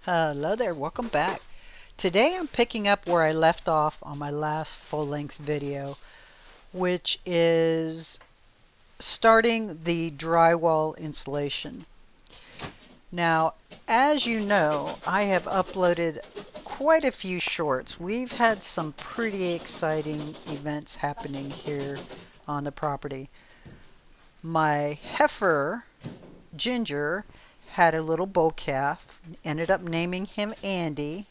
Hello there, welcome back. Today I'm picking up where I left off on my last full-length video, which is starting the drywall installation. Now, as you know, I have uploaded quite a few shorts. We've had some pretty exciting events happening here on the property. My heifer, Ginger, had a little bull calf, ended up naming him Andy.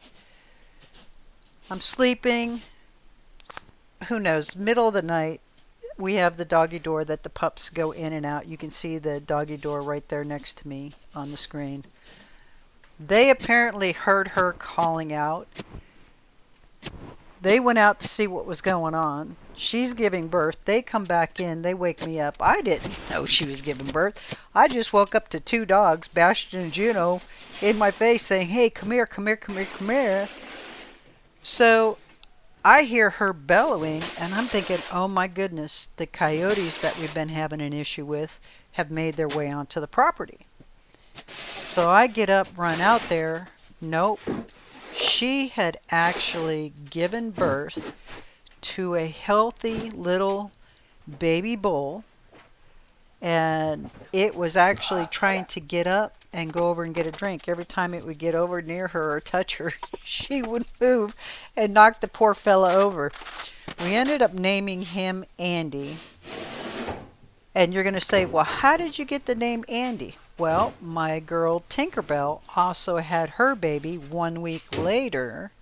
I'm sleeping, who knows, middle of the night. We have the doggy door that the pups go in and out. You can see the doggy door right there next to me on the screen. They apparently heard her calling out. They went out to see what was going on. She's giving birth. They come back in. They wake me up. I didn't know she was giving birth. I just woke up to two dogs, Bastion and Juno, in my face saying, "Hey, come here, come here, come here, come here." So I hear her bellowing, and I'm thinking, oh my goodness, the coyotes that we've been having an issue with have made their way onto the property. So I get up, run out there. Nope. She had actually given birth to a healthy little baby bull, and it was actually trying to get up and go over and get a drink. Every time it would get over near her or touch her, she would move and knock the poor fella over. We ended up naming him Andy. And you're going to say, well, how did you get the name Andy? Well, my girl Tinkerbell also had her baby 1 week later,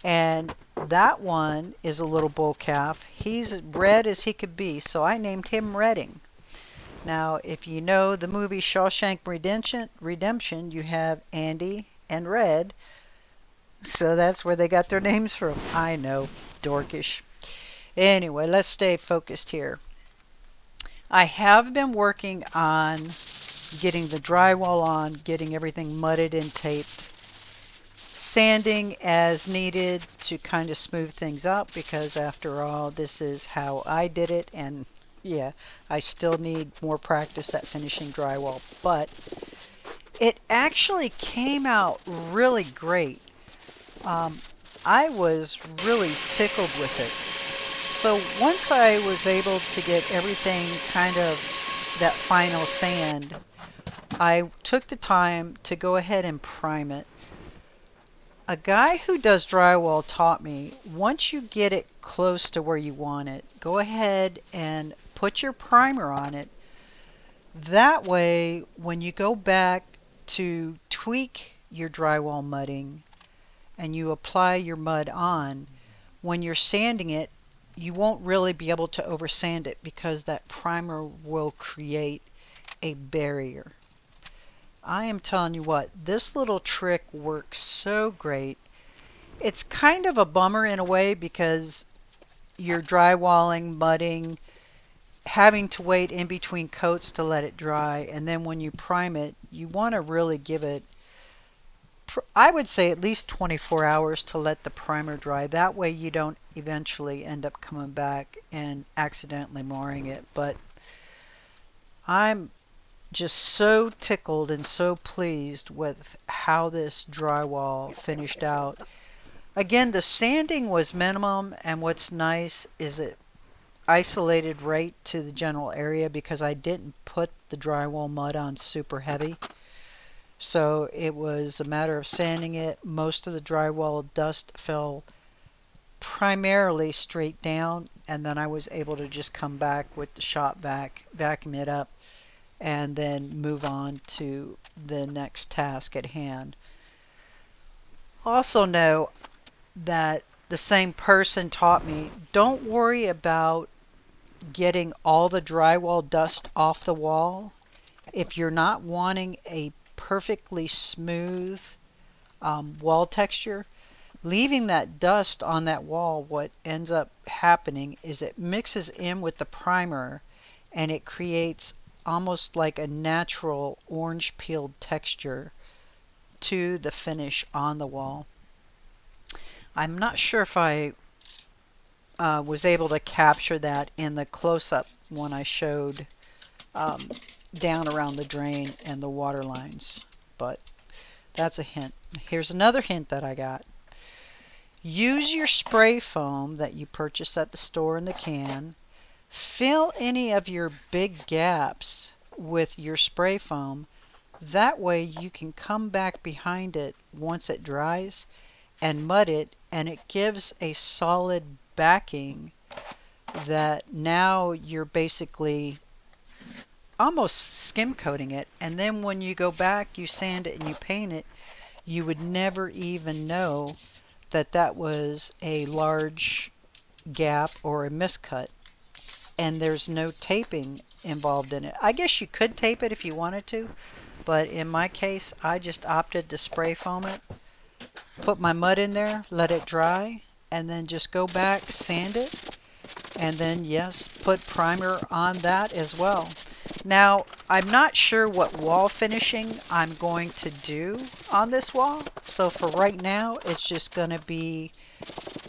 and that one is a little bull calf. He's red as he could be, so I named him Redding. Now, if you know the movie Shawshank Redemption, you have Andy and Red, so that's where they got their names from. I know, dorkish. Anyway, let's stay focused here. I have been working on getting the drywall on, getting everything mudded and taped, sanding as needed to kind of smooth things out, because after all, this is how I did it, and yeah, I still need more practice at finishing drywall, but it actually came out really great. I was really tickled with it. So once I was able to get everything kind of that final sand, I took the time to go ahead and prime it. A guy who does drywall taught me, once you get it close to where you want it, go ahead and put your primer on it. That way, when you go back to tweak your drywall mudding and you apply your mud on, when you're sanding it, you won't really be able to oversand it because that primer will create a barrier. I am telling you what, this little trick works so great. It's kind of a bummer in a way because you're drywalling, mudding, having to wait in between coats to let it dry, and then when you prime it, you want to really give it, I would say, at least 24 hours to let the primer dry. That way you don't eventually end up coming back and accidentally marring it. But I'm just so tickled and so pleased with how this drywall finished out. Again, the sanding was minimum, and what's nice is it isolated right to the general area because I didn't put the drywall mud on super heavy. So it was a matter of sanding it. Most of the drywall dust fell primarily straight down, and then I was able to just come back with the shop vac, vacuum it up, and then move on to the next task at hand. Also know that the same person taught me, don't worry about getting all the drywall dust off the wall. If you're not wanting a perfectly smooth wall texture, leaving that dust on that wall, what ends up happening is it mixes in with the primer and it creates almost like a natural orange peeled texture to the finish on the wall. I'm not sure if I was able to capture that in the close-up when I showed down around the drain and the water lines, but That's a hint. Here's another hint that I got. Use your spray foam that you purchased at the store in the can. Fill any of your big gaps with your spray foam. That way you can come back behind it once it dries and mud it, and it gives a solid backing that now you're basically almost skim coating it. And then when you go back, you sand it and you paint it, you would never even know that that was a large gap or a miscut. And there's no taping involved in it. I guess you could tape it if you wanted to, but in my case, I just opted to spray foam it, put my mud in there, let it dry, and then just go back, sand it, and then, yes, put primer on that as well. Now, I'm not sure what wall finishing I'm going to do on this wall, so for right now, it's just going to be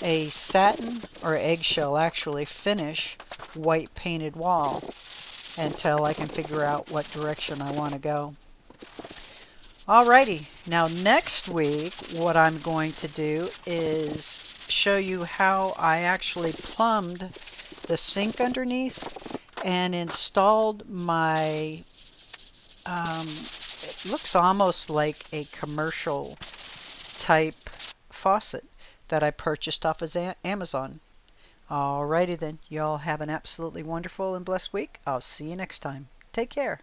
a satin, or eggshell actually, finish white painted wall until I can figure out what direction I want to go. Alrighty, now next week what I'm going to do is show you how I actually plumbed the sink underneath and installed my, it looks almost like a commercial type faucet that I purchased off of Amazon. Alrighty then, y'all have an absolutely wonderful and blessed week. I'll see you next time. Take care.